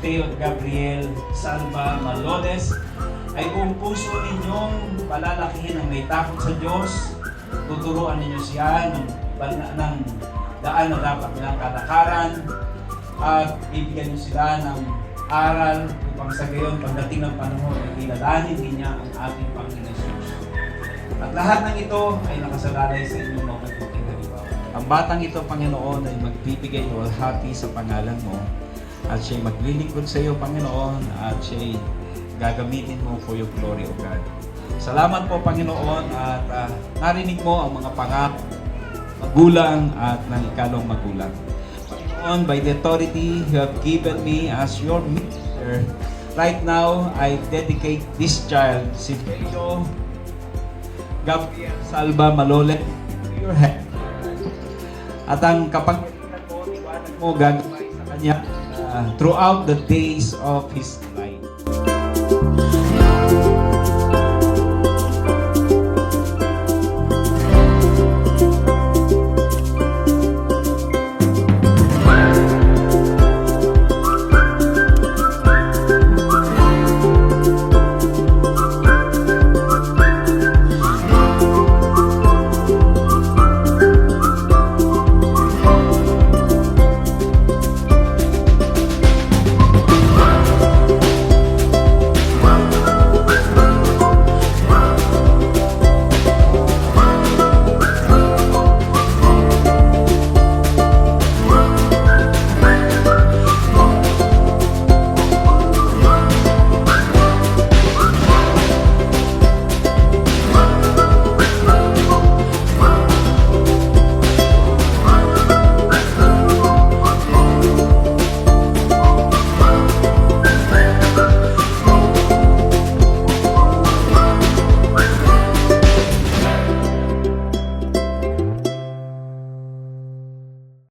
Teo Gabriel Salva Malones ay buong puso ninyong palalakihin ang may takot sa Diyos. Tuturuan ninyo siya ng daan na dapat nilang kalakaran at bibigyan niyo sila ng aral upang sa gayon pagdating ng panahon ay kilalanin din niya ang ating Panginoon Jesus. At lahat ng ito ay nakasalalay sa inyong mga mabuting halimbawa. Ang batang ito, Panginoon, ay magbibigay ng walhati sa pangalan mo at siya'y maglilingkod sa iyo, Panginoon, at siya'y gagamitin mo for your glory, O God. Salamat po, Panginoon, at narinig mo ang mga pangako magulang at ng ikalong magulang. Panginoon, by the authority you have given me as your minister, right now, I dedicate this child, si Teo Gabriel Salva Malones, to your hand. At ang kapag mo, gagawin sa kanya throughout the days of his